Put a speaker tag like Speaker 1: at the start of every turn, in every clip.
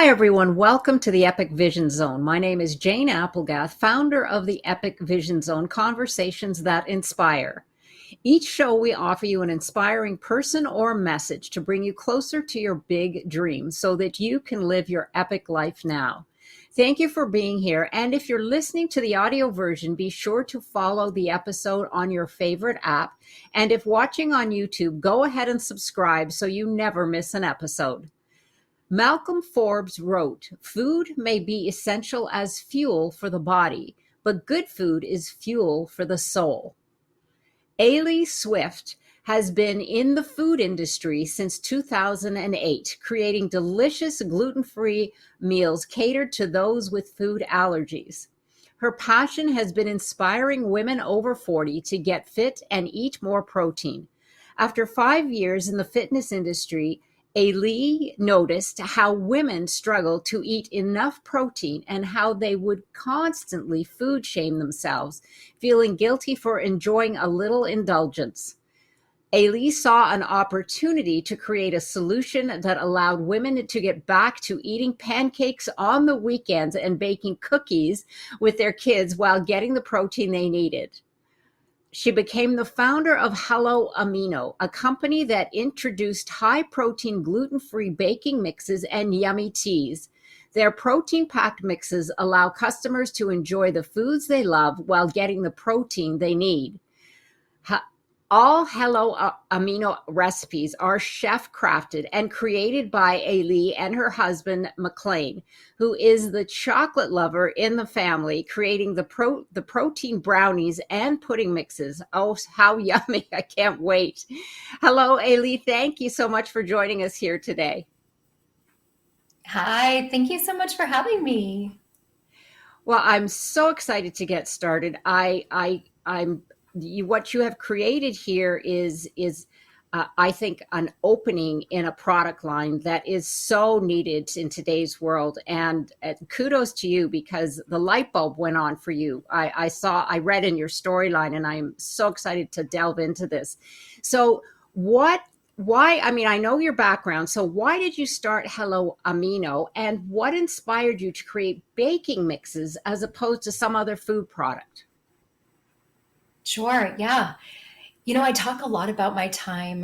Speaker 1: Hi, everyone. Welcome to the Epic Vision Zone. My name is Jane Applegath, founder of the Epic Vision Zone, Conversations That Inspire. Each show, we offer you an inspiring person or message to bring you closer to your big dreams so that you can live your epic life now. Thank you for being here. And if you're listening to the audio version, be sure to follow the episode on your favorite app. And if watching on YouTube, go ahead and subscribe so you never miss an episode. Malcolm Forbes wrote, "Food may be essential as fuel for the body, but good food is fuel for the soul." Aelie Swift has been in the food industry since 2008, creating delicious gluten-free meals catered to those with food allergies. Her passion has been inspiring women over 40 to get fit and eat more protein. After 5 years in the fitness industry, Aelie noticed how women struggle to eat enough protein and how they would constantly food shame themselves, feeling guilty for enjoying a little indulgence. Aelie saw an opportunity to create a solution that allowed women to get back to eating pancakes on the weekends and baking cookies with their kids while getting the protein they needed. She became the founder of Hello Amino, a company that introduced high-protein, gluten-free baking mixes and yummy teas. Their protein-packed mixes allow customers to enjoy the foods they love while getting the protein they need. All Hello Amino recipes are chef-crafted and created by Aelie and her husband, McLean, who is the chocolate lover in the family, creating the protein brownies and pudding mixes. Oh, how yummy. I can't wait. Hello, Aelie. Thank you so much for joining us here today.
Speaker 2: Hi, thank you so much for having me.
Speaker 1: Well, I'm so excited to get started. What you have created here is I think an opening in a product line that is so needed in today's world. And kudos to you because the light bulb went on for you. I read in your storyline, and I'm so excited to delve into this. So why, I mean, I know your background. So why did you start Hello Amino, and what inspired you to create baking mixes as opposed to some other food product?
Speaker 2: Sure, yeah. I talk a lot about my time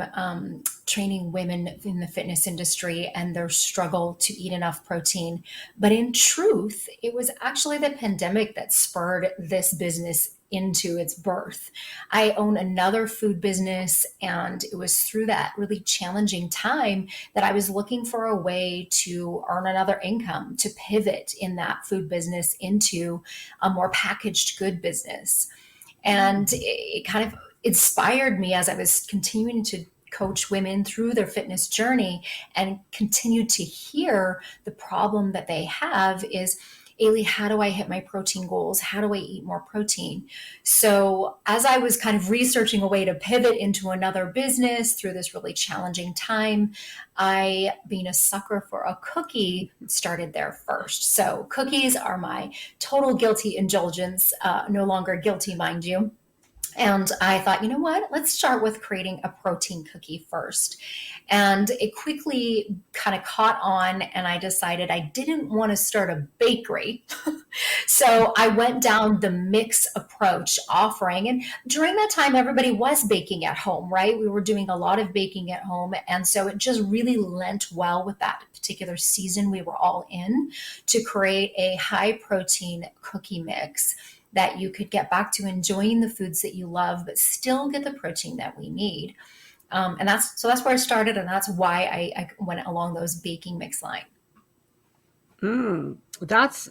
Speaker 2: training women in the fitness industry and their struggle to eat enough protein. But in truth, it was actually the pandemic that spurred this business into its birth. I own another food business, and it was through that really challenging time that I was looking for a way to earn another income, to pivot in that food business into a more packaged good business. And it kind of inspired me as I was continuing to coach women through their fitness journey and continue to hear the problem that they have is, Aelie, how do I hit my protein goals? How do I eat more protein? So as I was kind of researching a way to pivot into another business through this really challenging time, I, being a sucker for a cookie, started there first. So cookies are my total guilty indulgence, no longer guilty, mind you. And I thought, you know what? Let's start with creating a protein cookie first. And it quickly kind of caught on, and I decided I didn't want to start a bakery. So I went down the mix approach offering. And during that time, everybody was baking at home, right? We were doing a lot of baking at home. And so it just really lent well with that particular season we were all in to create a high protein cookie mix that you could get back to enjoying the foods that you love, but still get the protein that we need. And that's where I started, and that's why I went along those baking mix line.
Speaker 1: That's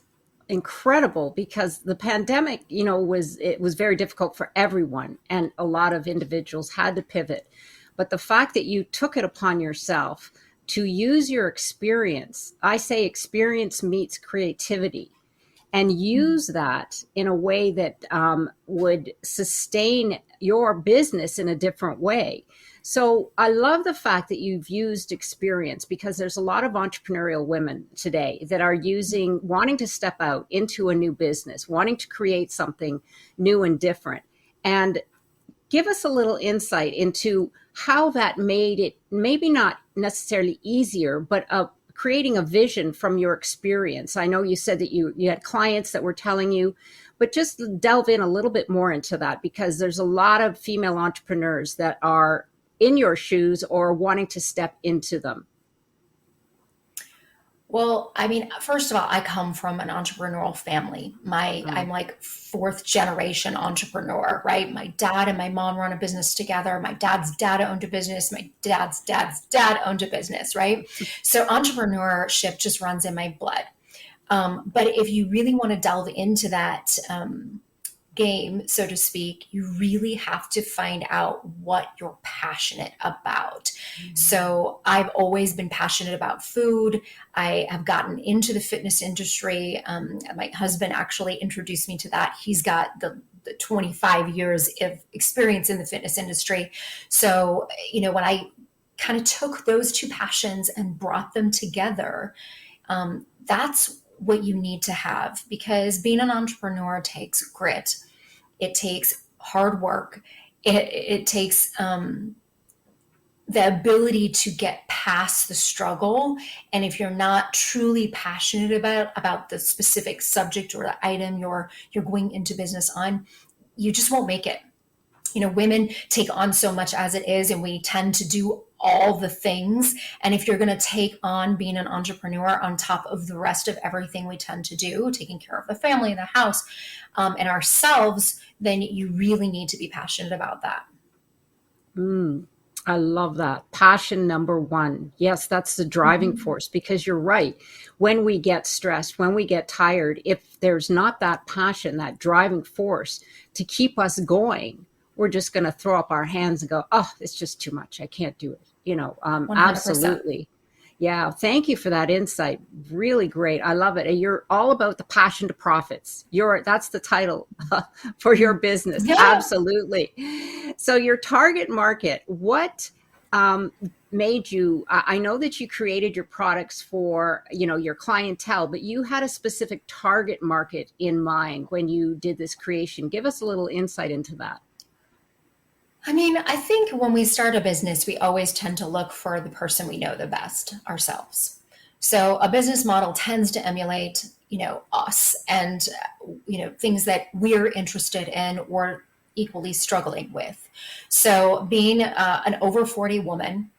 Speaker 1: incredible because the pandemic, it was very difficult for everyone, and a lot of individuals had to pivot. But the fact that you took it upon yourself to use your experience, I say experience meets creativity, and use that in a way that would sustain your business in a different way. So I love the fact that you've used experience because there's a lot of entrepreneurial women today that are wanting to step out into a new business, wanting to create something new and different. And give us a little insight into how that made it maybe not necessarily easier, but creating a vision from your experience. I know you said that you had clients that were telling you, but just delve in a little bit more into that, because there's a lot of female entrepreneurs that are in your shoes or wanting to step into them.
Speaker 2: Well, I mean, first of all, I come from an entrepreneurial family. I'm
Speaker 1: Oh.
Speaker 2: like fourth generation entrepreneur, right? My dad and my mom run a business together. My dad's dad owned a business. My dad's dad's dad owned a business, right? So entrepreneurship just runs in my blood. But if you really want to delve into that game, so to speak, you really have to find out what you're passionate about. So I've always been passionate about food. I have gotten into the fitness industry. My husband actually introduced me to that. He's got the 25 years of experience in the fitness industry. So, when I kind of took those two passions and brought them together, that's what you need to have, because being an entrepreneur takes grit. It takes hard work. It takes the ability to get past the struggle. And if you're not truly passionate about the specific subject or the item you're going into business on, you just won't make it. Women take on so much as it is, and we tend to do all the things. And if you're going to take on being an entrepreneur on top of the rest of everything we tend to do, taking care of the family, the house, and ourselves, then you really need to be passionate about that.
Speaker 1: I love that. Passion number one. Yes, that's the driving
Speaker 2: Mhm.
Speaker 1: force, because you're right. When we get stressed, when we get tired, if there's not that passion, that driving force to keep us going, we're just going to throw up our hands and go, oh, it's just too much. I can't do it.
Speaker 2: 100%.
Speaker 1: Absolutely. Yeah. Thank you for that insight. Really great. I love it. And you're all about the passion to profits. That's the title for your business.
Speaker 2: Yeah.
Speaker 1: Absolutely. So your target market, what um, made you, I know that you created your products for, your clientele, but you had a specific target market in mind when you did this creation. Give us a little insight into that.
Speaker 2: I mean, I think when we start a business, we always tend to look for the person we know the best, ourselves. So a business model tends to emulate, us and, things that we're interested in or equally struggling with. So being an over 40 woman,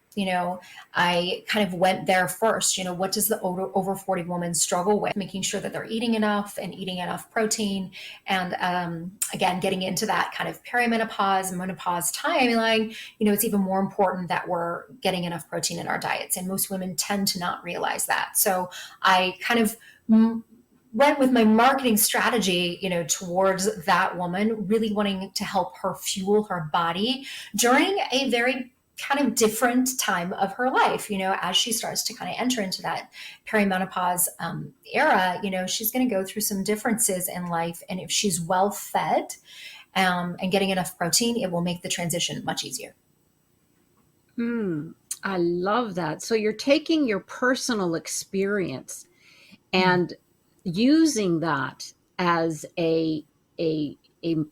Speaker 2: I kind of went there first. What does the over 40 woman struggle with? Making sure that they're eating enough and eating enough protein. And again, getting into that kind of perimenopause, menopause timeline, it's even more important that we're getting enough protein in our diets. And most women tend to not realize that. So I kind of went with my marketing strategy, towards that woman, really wanting to help her fuel her body during a very kind of different time of her life, as she starts to kind of enter into that perimenopause era. She's going to go through some differences in life. And if she's well fed and getting enough protein, it will make the transition much easier.
Speaker 1: I love that. So you're taking your personal experience and using that as a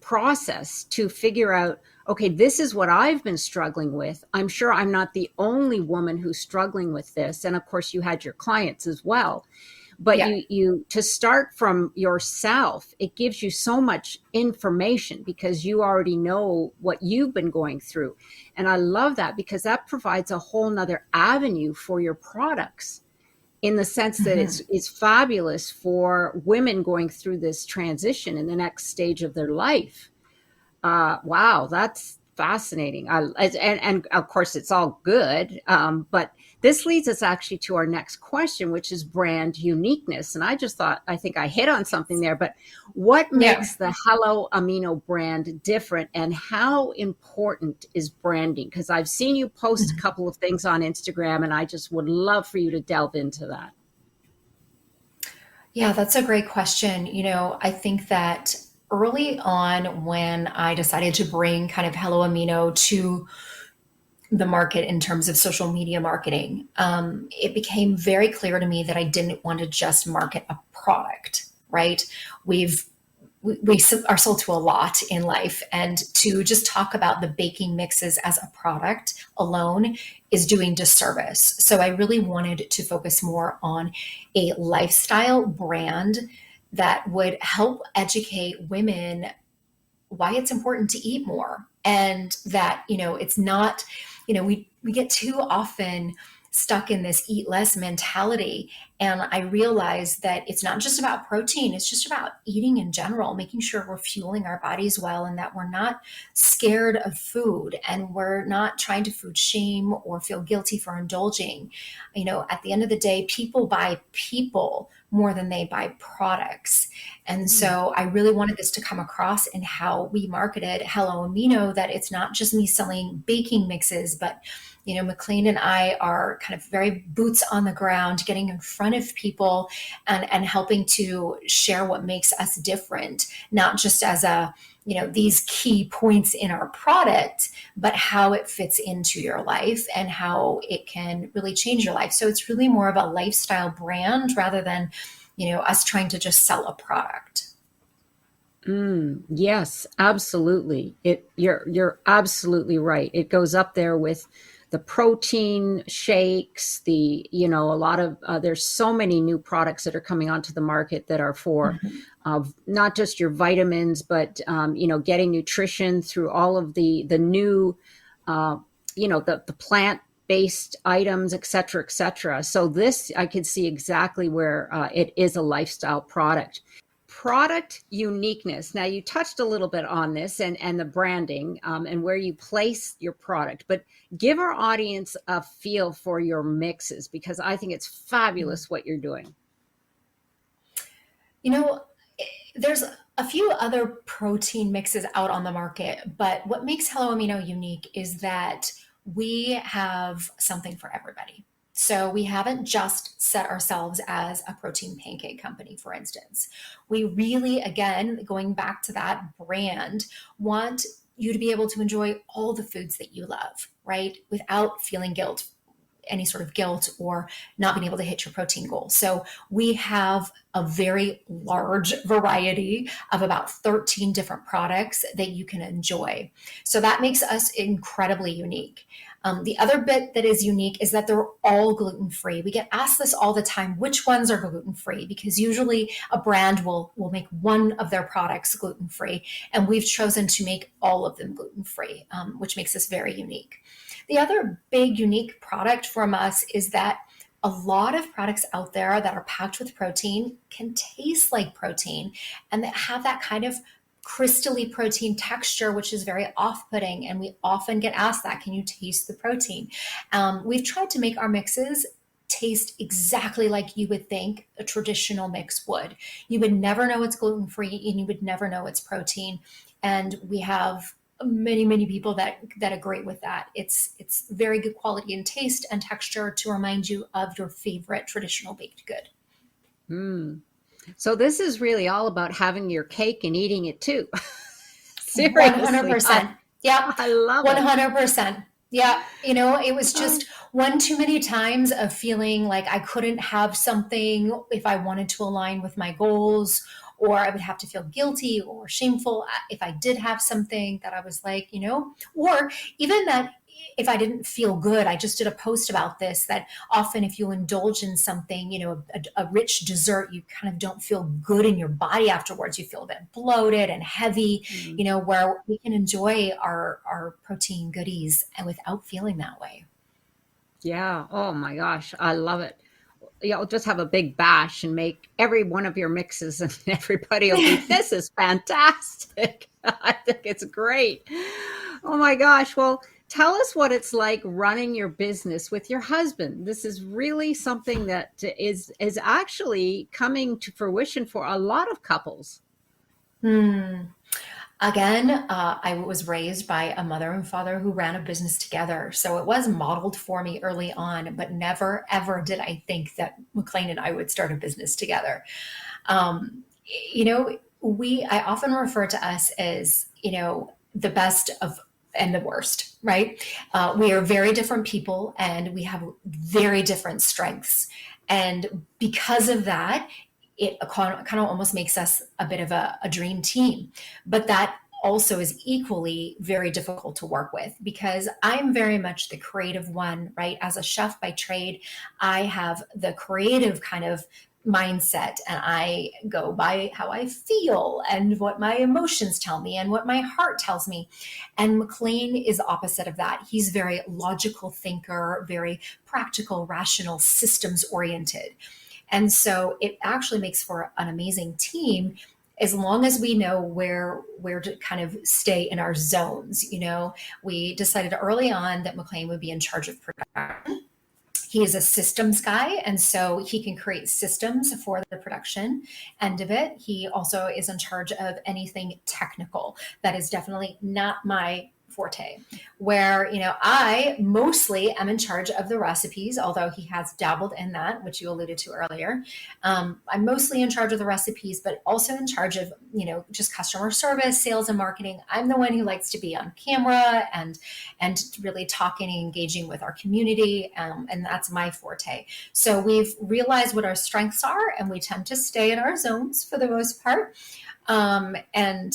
Speaker 1: process to figure out, okay, this is what I've been struggling with. I'm sure I'm not the only woman who's struggling with this. And of course you had your clients as well. But
Speaker 2: Yeah.
Speaker 1: you to start from yourself, it gives you so much information because you already know what you've been going through. And I love that, because that provides a whole nother avenue for your products, in the sense that
Speaker 2: Mhm.
Speaker 1: it's fabulous for women going through this transition in the next stage of their life. Wow, that's fascinating. And of course, it's all good. But this leads us actually to our next question, which is brand uniqueness. And I think I hit on something there. But what
Speaker 2: Yeah.
Speaker 1: makes the Hello Amino brand different, and how important is branding? Because I've seen you post a couple of things on Instagram, and I just would love for you to delve into that.
Speaker 2: Yeah, that's a great question. I think that early on when I decided to bring kind of Hello Amino to the market in terms of social media marketing, it became very clear to me that I didn't want to just market a product, right? We've are sold to a lot in life, and to just talk about the baking mixes as a product alone is doing disservice. So I really wanted to focus more on a lifestyle brand that would help educate women why it's important to eat more, and that, it's not, we get too often stuck in this eat less mentality. And I realized that it's not just about protein, it's just about eating in general, making sure we're fueling our bodies well, and that we're not scared of food, and we're not trying to food shame or feel guilty for indulging. At the end of the day, people buy people more than they buy products. And so I really wanted this to come across in how we marketed Hello Amino, that it's not just me selling baking mixes, but McLean and I are kind of very boots on the ground, getting in front of people and helping to share what makes us different, not just as these key points in our product, but how it fits into your life and how it can really change your life. So it's really more of a lifestyle brand rather than, us trying to just sell a product.
Speaker 1: Yes, absolutely. You're absolutely right. It goes up there with the protein shakes, a lot of there's so many new products that are coming onto the market that are for not just your vitamins, but getting nutrition through all of the new the plant based items, et cetera, et cetera. So this, I can see exactly where it is a lifestyle product uniqueness. Now, you touched a little bit on this and the branding and where you place your product, but give our audience a feel for your mixes, because I think it's fabulous what you're doing.
Speaker 2: There's a few other protein mixes out on the market, but what makes Hello Amino unique is that we have something for everybody. So we haven't just set ourselves as a protein pancake company, for instance. We really, again, going back to that brand, want you to be able to enjoy all the foods that you love, right? Without feeling any sort of guilt or not being able to hit your protein goal. So we have a very large variety of about 13 different products that you can enjoy. So that makes us incredibly unique. The other bit that is unique is that they're all gluten-free. We get asked this all the time, which ones are gluten-free? Because usually a brand will make one of their products gluten-free, and we've chosen to make all of them gluten-free, which makes us very unique. The other big unique product from us is that a lot of products out there that are packed with protein can taste like protein, and that have that kind of crystally protein texture, which is very off-putting. And we often get asked that, can you taste the protein? We've tried to make our mixes taste exactly like you would think a traditional mix would. You would never know it's gluten-free, and you would never know it's protein. And we have many people that agree with that. It's very good quality and taste and texture to remind you of your favorite traditional baked good.
Speaker 1: So this is really all about having your cake and eating it too. Seriously.
Speaker 2: 100%. Yeah.
Speaker 1: I love
Speaker 2: 100%. Yeah. It was just one too many times of feeling like I couldn't have something if I wanted to align with my goals, or I would have to feel guilty or shameful if I did have something that I was like, or even that if I didn't feel good. I just did a post about this, that often if you indulge in something, a rich dessert, you kind of don't feel good in your body afterwards. You feel a bit bloated and heavy, where we can enjoy our protein goodies and without feeling that way.
Speaker 1: Yeah. Oh my gosh. I love it. Just have a big bash and make every one of your mixes, and everybody will be, this is fantastic. I think it's great. Oh my gosh. Well, tell us what it's like running your business with your husband. This is really something that is actually coming to fruition for a lot of couples.
Speaker 2: Again, I was raised by a mother and father who ran a business together. So it was modeled for me early on, but never, ever did I think that McLean and I would start a business together. I often refer to us as, the best of and the worst, right? We are very different people, and we have very different strengths. And because of that, it kind of almost makes us a bit of a dream team. But that also is equally very difficult to work with, because I'm very much the creative one, right? As a chef by trade, I have the creative kind of mindset, and I go by how I feel and what my emotions tell me and what my heart tells me. And McLean is opposite of that. He's very logical thinker, very practical, rational, systems oriented. And so it actually makes for an amazing team, as long as we know where to kind of stay in our zones. We decided early on that McLean would be in charge of production. He is a systems guy, and so he can create systems for the production end of it. He also is in charge of anything technical. That is definitely not my forte. Where, I mostly am in charge of the recipes, although he has dabbled in that, which you alluded to earlier. I'm mostly in charge of the recipes, but also in charge of, just customer service, sales, and marketing. I'm the one who likes to be on camera and really talking and engaging with our community, and that's my forte. So we've realized what our strengths are, and we tend to stay in our zones for the most part. And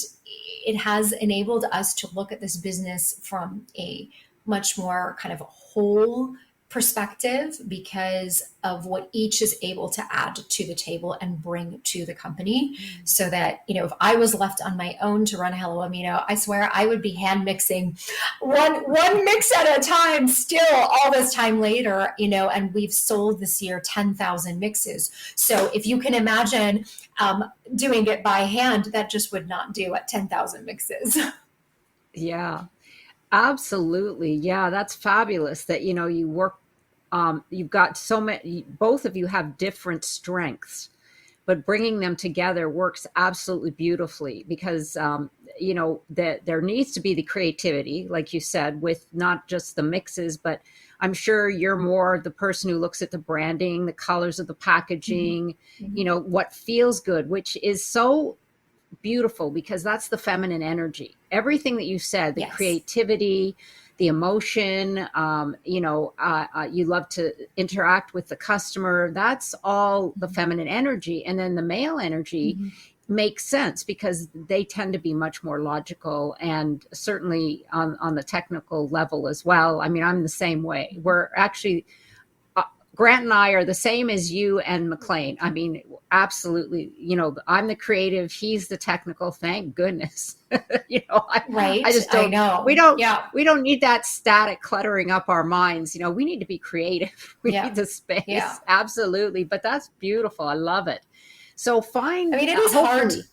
Speaker 2: it has enabled us to look at this business from a much more kind of whole perspective, because of what each is able to add to the table and bring to the company. So that, if I was left on my own to run Hello Amino, I swear I would be hand mixing one mix at a time still all this time later, and we've sold this year 10,000 mixes. So if you can imagine doing it by hand, that just would not do at 10,000 mixes.
Speaker 1: Yeah, absolutely. Yeah, that's fabulous that, you work, you've got so many, both of you have different strengths, but bringing them together works absolutely beautifully, because, that there needs to be the creativity, like you said, with not just the mixes, but I'm sure you're more the person who looks at the branding, the colors of the packaging,
Speaker 2: Mm-hmm.
Speaker 1: what feels good, which is so beautiful, because that's the feminine energy. Everything that you said, the
Speaker 2: Yes.
Speaker 1: creativity, the emotion, you love to interact with the customer. That's all the feminine energy. And then the male energy
Speaker 2: Mm-hmm.
Speaker 1: makes sense, because they tend to be much more logical, and certainly on the technical level as well. I mean, I'm the same way. We're actually, Grant and I are the same as you and McLean. I mean, absolutely. I'm the creative. He's the technical. Thank goodness. I
Speaker 2: Right.
Speaker 1: just
Speaker 2: I
Speaker 1: don't. We
Speaker 2: know.
Speaker 1: don't.
Speaker 2: Yeah.
Speaker 1: We don't need that static cluttering up our minds. We need to be creative. We
Speaker 2: Yeah.
Speaker 1: need the
Speaker 2: Yeah.
Speaker 1: space. Absolutely. But that's beautiful. I love it. So
Speaker 2: I
Speaker 1: find.
Speaker 2: mean, it is hard.
Speaker 1: Hopefully,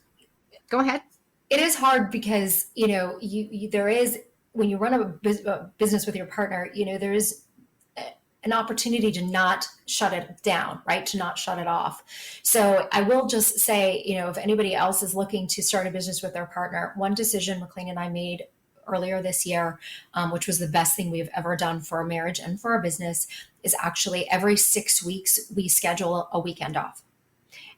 Speaker 1: go ahead.
Speaker 2: It is hard because, there is, when you run a business with your partner, there is an opportunity to not shut it down, right? To not shut it off. So I will just say, if anybody else is looking to start a business with their partner, one decision McLean and I made earlier this year, which was the best thing we've ever done for our marriage and for our business, is actually every 6 weeks we schedule a weekend off.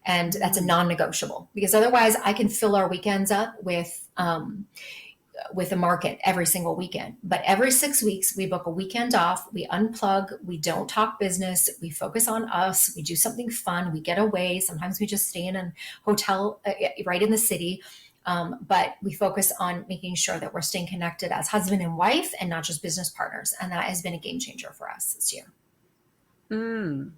Speaker 2: And that's a
Speaker 1: Mm.
Speaker 2: non-negotiable, because otherwise I can fill our weekends up with a market every single weekend. But every 6 weeks, we book a weekend off. We unplug. We don't talk business. We focus on us. We do something fun. We get away. Sometimes we just stay in a hotel right in the city. But we focus on making sure that we're staying connected as husband and wife, and not just business partners. And that has been a game changer for us this year.
Speaker 1: Mm.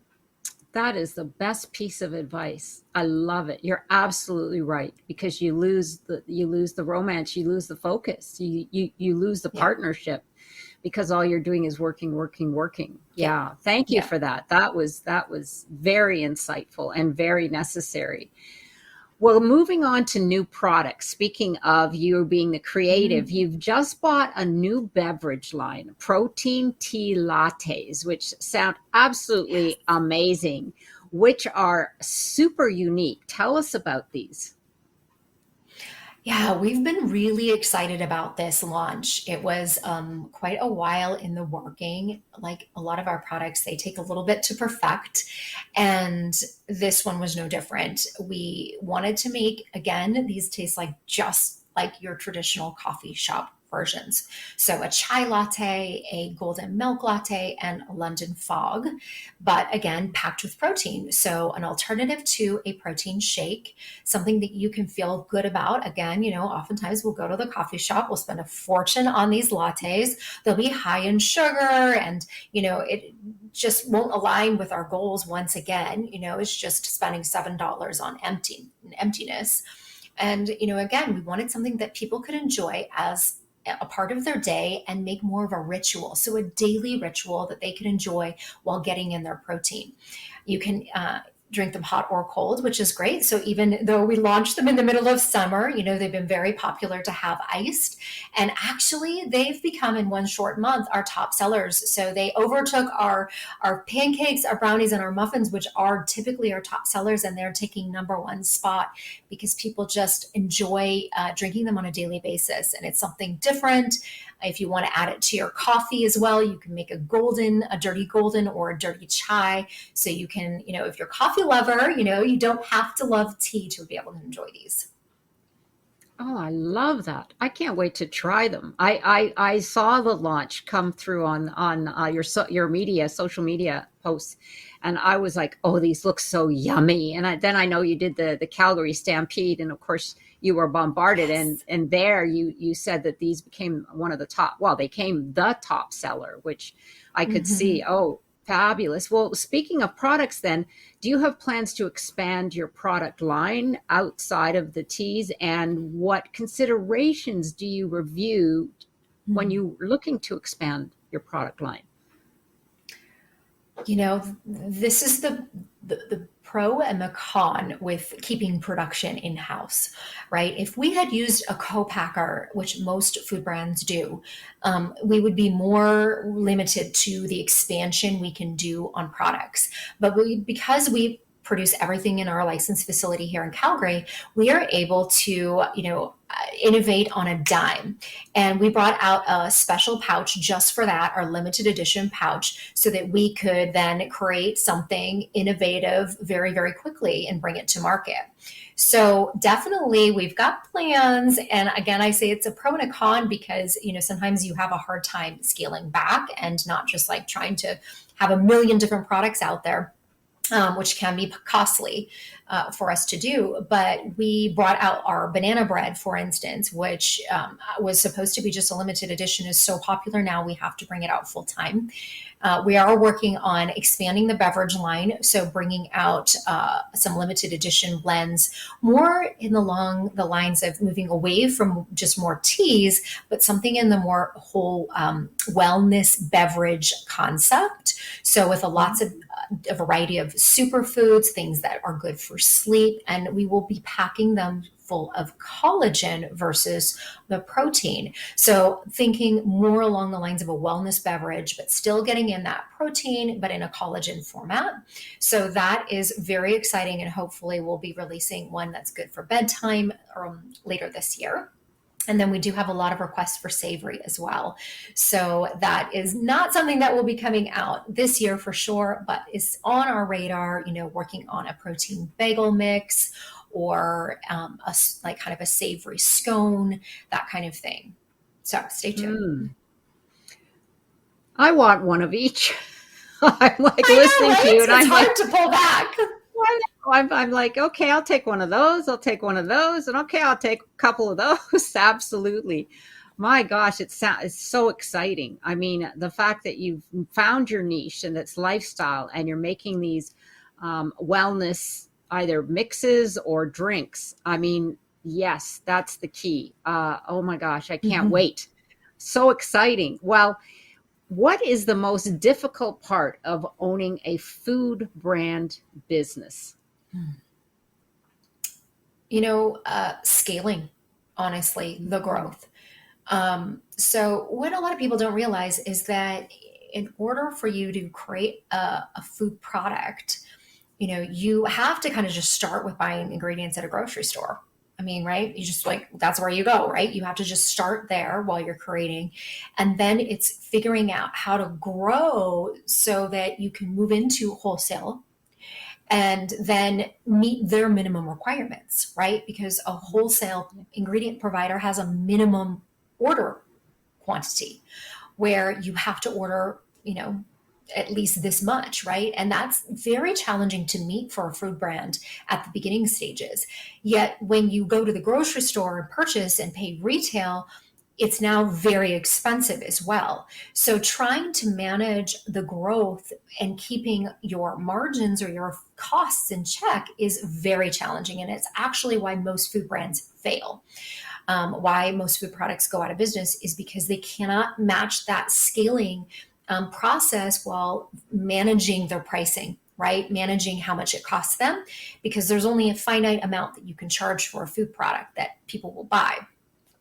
Speaker 1: That is the best piece of advice. I love it. You're absolutely right, because you lose the romance, you lose the focus, you lose the
Speaker 2: Yeah.
Speaker 1: partnership, because all you're doing is working, working, working.
Speaker 2: Yeah.
Speaker 1: Yeah, thank you
Speaker 2: Yeah.
Speaker 1: for that. That was very insightful and very necessary. Well, moving on to new products. Speaking of you being the creative,
Speaker 2: Mm.
Speaker 1: you've just bought a new beverage line, protein tea lattes, which sound
Speaker 2: Yes.
Speaker 1: absolutely amazing, which are super unique. Tell us about these.
Speaker 2: Yeah, we've been really excited about this launch. It was quite a while in the working. Like a lot of our products, they take a little bit to perfect. And this one was no different. We wanted to make, again, these taste like just like your traditional coffee shop versions. So a chai latte, a golden milk latte, and a London fog, but again, packed with protein. So an alternative to a protein shake, something that you can feel good about. Again, oftentimes we'll go to the coffee shop, we'll spend a fortune on these lattes. They'll be high in sugar and, it just won't align with our goals once again. It's just spending $7 on emptiness. And, again, we wanted something that people could enjoy as a part of their day and make more of a ritual. So a daily ritual that they can enjoy while getting in their protein. You can drink them hot or cold, which is great. So even though we launched them in the middle of summer, they've been very popular to have iced. And actually, they've become in one short month our top sellers. So they overtook our pancakes, our brownies, and our muffins, which are typically our top sellers. And they're taking number one spot because people just enjoy drinking them on a daily basis. And it's something different. If you want to add it to your coffee as well, you can make a dirty golden or a dirty chai. So you can, if you're a coffee lover, you don't have to love tea to be able to enjoy these.
Speaker 1: Oh, I love that. I can't wait to try them. I saw the launch come through on your social media posts, and I was like, oh, these look so yummy. And then I know you did the Calgary Stampede, and of course you were bombarded.
Speaker 2: Yes.
Speaker 1: And there you said that these became one of the top. Well, they came the top seller, which I could see.
Speaker 2: Mm-hmm.
Speaker 1: Oh, fabulous. Well, speaking of products, then, do you have plans to expand your product line outside of the teas? And what considerations do you review when you're looking to expand your product line?
Speaker 2: This is the pro and the con with keeping production in-house, right? If we had used a co-packer, which most food brands do, we would be more limited to the expansion we can do on products. But because we produce everything in our licensed facility here in Calgary, we are able to, innovate on a dime. And we brought out a special pouch just for that, our limited edition pouch, so that we could then create something innovative very, very quickly and bring it to market. So definitely we've got plans. And again, I say it's a pro and a con because, sometimes you have a hard time scaling back and not just like trying to have a million different products out there. Which can be costly for us to do. But we brought out our banana bread, for instance, which was supposed to be just a limited edition, is so popular now we have to bring it out full time. We are working on expanding the beverage line, so bringing out some limited edition blends, more along the lines of moving away from just more teas, but something in the more whole wellness beverage concept. So with a variety of superfoods, things that are good for sleep, and we will be packing them full of collagen versus the protein. So thinking more along the lines of a wellness beverage, but still getting in that protein, but in a collagen format. So that is very exciting. And hopefully we'll be releasing one that's good for bedtime later this year. And then we do have a lot of requests for savory as well. So that is not something that will be coming out this year for sure, but is on our radar, working on a protein bagel mix or like kind of a savory scone, that kind of thing. So stay tuned.
Speaker 1: I want one of each. I'm like
Speaker 2: I know,
Speaker 1: listening to
Speaker 2: right?
Speaker 1: you, and
Speaker 2: It's
Speaker 1: I'm
Speaker 2: hard
Speaker 1: like,
Speaker 2: to pull back.
Speaker 1: I'm like, okay, I'll take one of those. I'll take one of those, and okay, I'll take a couple of those. Absolutely. My gosh, it's so exciting. I mean, the fact that you've found your niche and it's lifestyle, and you're making these wellness either mixes or drinks. I mean, yes, that's the key. Oh my gosh, I can't
Speaker 2: Mhm.
Speaker 1: wait. So exciting. Well, what is the most difficult part of owning a food brand business?
Speaker 2: Scaling, honestly, the growth. So what a lot of people don't realize is that in order for you to create a food product, you have to kind of just start with buying ingredients at a grocery store. I mean, right? You just like, that's where you go, right? You have to just start there while you're creating. And then it's figuring out how to grow so that you can move into wholesale and then meet their minimum requirements, right? Because a wholesale ingredient provider has a minimum order quantity, where you have to order, at least this much, right? And that's very challenging to meet for a food brand at the beginning stages. Yet when you go to the grocery store and purchase and pay retail, it's now very expensive as well. So trying to manage the growth and keeping your margins or your costs in check is very challenging. And it's actually why most food brands fail. Why most food products go out of business is because they cannot match that scaling process while managing their pricing, right? Managing how much it costs them, because there's only a finite amount that you can charge for a food product that people will buy.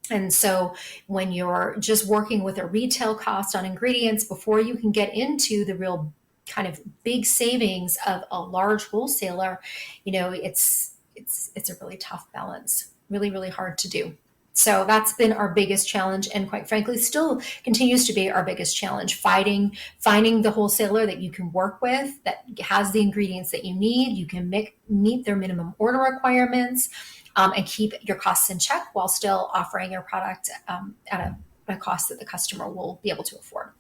Speaker 2: And so when you're just working with a retail cost on ingredients before you can get into the real kind of big savings of a large wholesaler, it's a really tough balance, really, really hard to do. So that's been our biggest challenge, and quite frankly, still continues to be our biggest challenge, finding the wholesaler that you can work with, that has the ingredients that you need, you can meet their minimum order requirements, and keep your costs in check while still offering your product at a cost that the customer will be able to afford.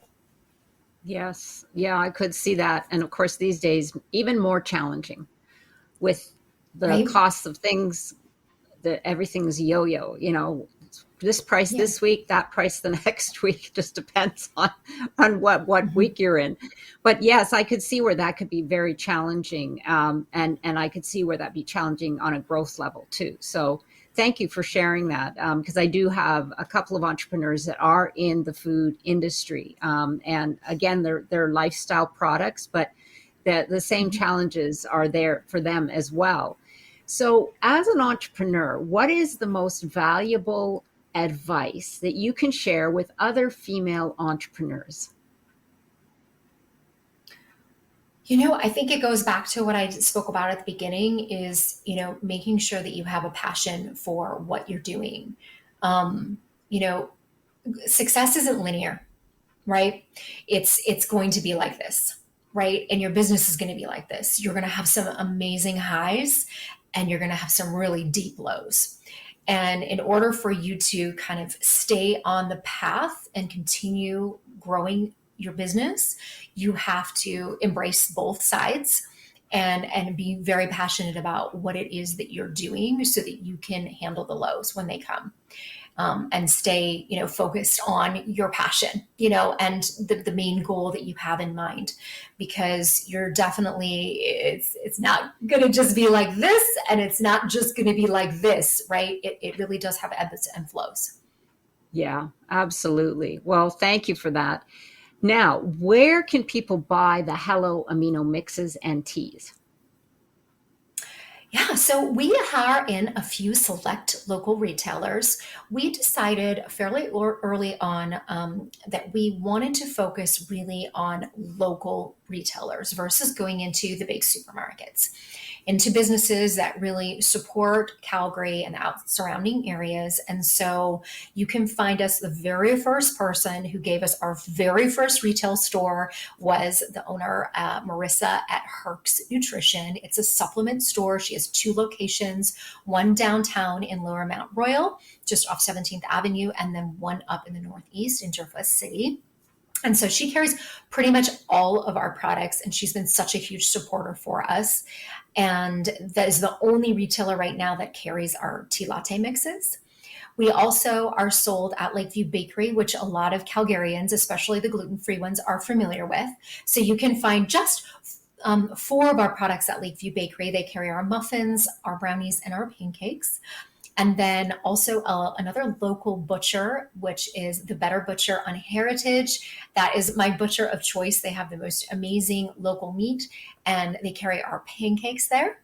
Speaker 1: Yes. Yeah, I could see that. And of course, these days, even more challenging with the
Speaker 2: Right?
Speaker 1: costs of things, everything's yo-yo, this price
Speaker 2: Yeah.
Speaker 1: this week, that price the next week. Just depends on what
Speaker 2: Mhm.
Speaker 1: week you're in. But yes, I could see where that could be very challenging, and I could see where that'd be challenging on a growth level too. So thank you for sharing that, because I do have a couple of entrepreneurs that are in the food industry, and again, they're lifestyle products, but the same
Speaker 2: Mhm.
Speaker 1: challenges are there for them as well. So, as an entrepreneur, what is the most valuable advice that you can share with other female entrepreneurs?
Speaker 2: I think it goes back to what I spoke about at the beginning is, making sure that you have a passion for what you're doing. Um, you know, Success isn't linear, right? It's going to be like this, right? And your business is going to be like this. You're going to have some amazing highs and you're going to have some really deep lows. And in order for you to kind of stay on the path and continue growing your business, you have to embrace both sides and be very passionate about what it is that you're doing so that you can handle the lows when they come, and stay, focused on your passion, and the main goal that you have in mind, because you're definitely, it's not going to just be like this, and it's not just going to be like this, right? It really does have ebbs and flows.
Speaker 1: Yeah, absolutely. Well, thank you for that. Now, where can people buy the Hello Amino mixes and teas?
Speaker 2: Yeah, so we are in a few select local retailers. We decided fairly early on that we wanted to focus really on local retailers versus going into the big supermarkets, into businesses that really support Calgary and the surrounding areas. And so you can find us. The very first person who gave us our very first retail store was the owner, Marissa at Herc's Nutrition. It's a supplement store. She has two locations, one downtown in Lower Mount Royal, just off 17th Avenue, and then one up in the Northeast in Jerva City. And so she carries pretty much all of our products, and she's been such a huge supporter for us. And that is the only retailer right now that carries our tea latte mixes. We also are sold at Lakeview Bakery, which a lot of Calgarians, especially the gluten-free ones, are familiar with. So you can find just four of our products at Lakeview Bakery. They carry our muffins, our brownies, and our pancakes. And then also another local butcher, which is the Better Butcher on Heritage. That is my butcher of choice. They have the most amazing local meat, and they carry our pancakes there.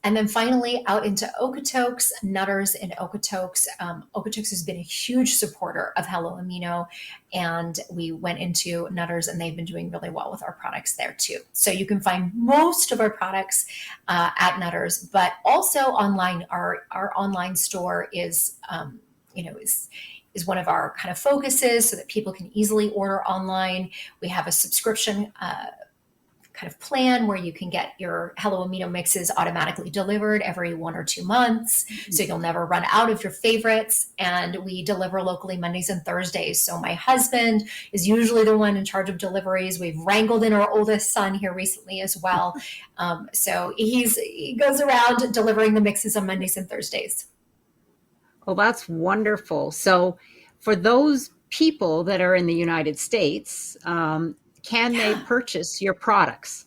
Speaker 2: And then finally, out into Okotoks, Nutters in Okotoks. Okotoks has been a huge supporter of Hello Amino, and we went into Nutters, and they've been doing really well with our products there too. So you can find most of our products at Nutters, but also online. Our online store is, is one of our kind of focuses, so that people can easily order online. We have a subscription kind of plan where you can get your Hello Amino mixes automatically delivered every 1 or 2 months. So you'll never run out of your favorites. And we deliver locally Mondays and Thursdays. So my husband is usually the one in charge of deliveries. We've wrangled in our oldest son here recently as well. So he goes around delivering the mixes on Mondays and Thursdays.
Speaker 1: Well, that's wonderful. So for those people that are in the United States, can they purchase your products?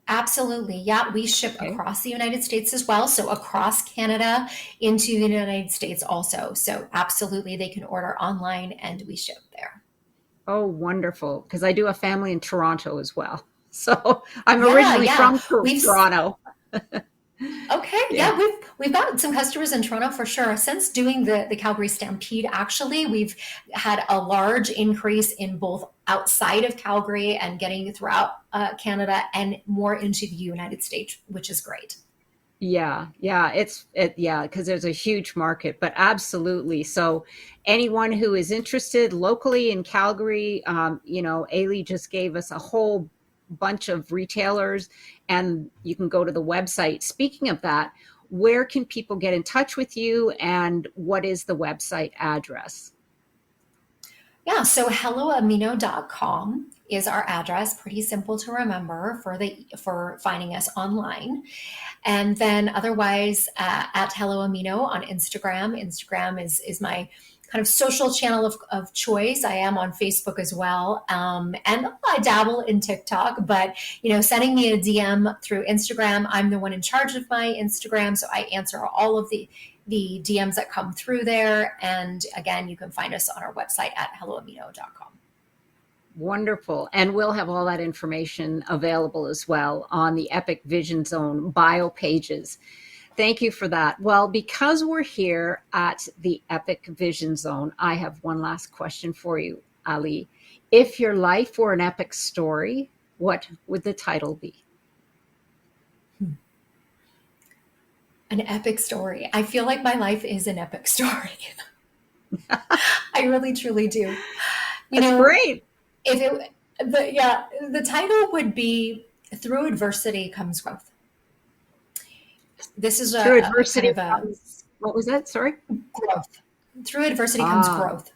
Speaker 2: Absolutely. Yeah, we ship
Speaker 1: Okay.
Speaker 2: across the United States as well. So across Canada into the United States also. So absolutely, they can order online and we ship there.
Speaker 1: Oh, wonderful. Because I do have family in Toronto as well. So I'm
Speaker 2: Yeah,
Speaker 1: originally
Speaker 2: yeah.
Speaker 1: from
Speaker 2: We've
Speaker 1: Toronto.
Speaker 2: Okay,
Speaker 1: Yeah.
Speaker 2: yeah, we've got some customers in Toronto for sure. Since doing the Calgary Stampede, actually, we've had a large increase in both outside of Calgary and getting throughout Canada and more into the United States, which is great.
Speaker 1: Yeah, yeah, yeah, because there's a huge market, but absolutely. So anyone who is interested locally in Calgary, Ailey just gave us a whole bunch of retailers, and you can go to the website. Speaking of that, where can people get in touch with you, and what is the website address?
Speaker 2: Yeah, so helloamino.com is our address. Pretty simple to remember for finding us online. And then otherwise at Hello Amino on Instagram. Instagram is my kind of social channel of choice. I am on Facebook as well. And I dabble in TikTok, but sending me a DM through Instagram, I'm the one in charge of my Instagram. So I answer all of the DMs that come through there. And again, you can find us on our website at helloamino.com.
Speaker 1: Wonderful. And we'll have all that information available as well on the Epic Vision Zone bio pages. Thank you for that. Well, because we're here at the Epic Vision Zone, I have one last question for you, Aelie. If your life were an epic story, what would the title be?
Speaker 2: An epic story. I feel like my life is an epic story. I really, truly do.
Speaker 1: That's great.
Speaker 2: If the title would be "Through Adversity Comes Growth." This is
Speaker 1: Through
Speaker 2: a kind
Speaker 1: adversity
Speaker 2: of a
Speaker 1: comes, what was that? Sorry?
Speaker 2: growth. Through adversity comes
Speaker 1: Ah,
Speaker 2: growth.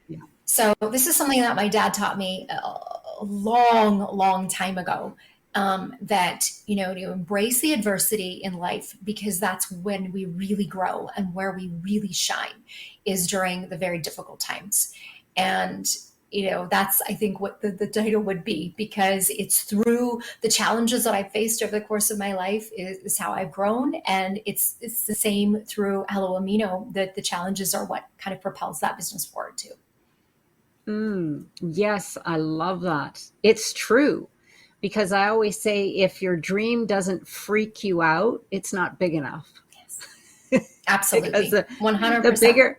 Speaker 1: yeah.
Speaker 2: So this is something that my dad taught me a long, long time ago. That to embrace the adversity in life, because that's when we really grow and where we really shine is during the very difficult times. And that's, I think, what the title would be, because it's through the challenges that I faced over the course of my life is how I've grown. And it's the same through Hello Amino, that the challenges are what kind of propels that business forward too.
Speaker 1: Yes, I love that. It's true. Because I always say if your dream doesn't freak you out, it's not big enough.
Speaker 2: Yes,
Speaker 1: Because
Speaker 2: absolutely.
Speaker 1: the
Speaker 2: 100%.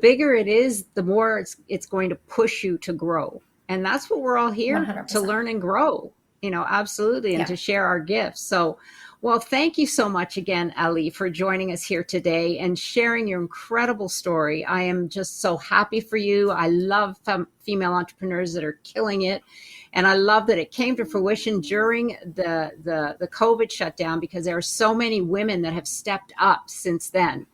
Speaker 1: bigger it is, the more it's going to push you to grow. And that's what we're all here to
Speaker 2: 100%.
Speaker 1: learn and grow, absolutely, and
Speaker 2: Yeah.
Speaker 1: to share our gifts. So, well, thank you so much again, Aelie, for joining us here today and sharing your incredible story. I am just so happy for you. I love female entrepreneurs that are killing it. And I love that it came to fruition during the COVID shutdown, because there are so many women that have stepped up since then.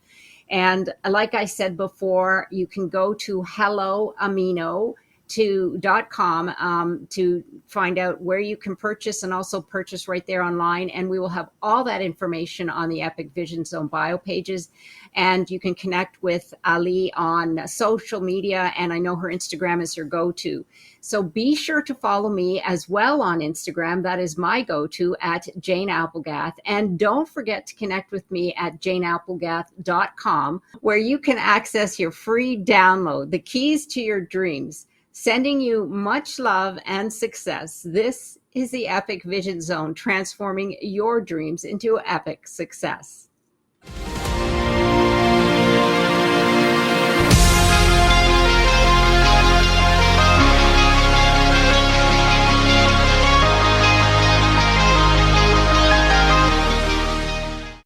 Speaker 1: And like I said before, you can go to helloamino.com to find out where you can purchase, and also purchase right there online. And we will have all that information on the Epic Vision Zone bio pages. And you can connect with Aelie on social media. And I know her Instagram is her go-to. So be sure to follow me as well on Instagram. That is my go-to, at Jane Applegath. And don't forget to connect with me at janeapplegath.com, where you can access your free download, The Keys to Your Dreams. Sending you much love and success. This is the Epic Vision Zone, transforming your dreams into epic success.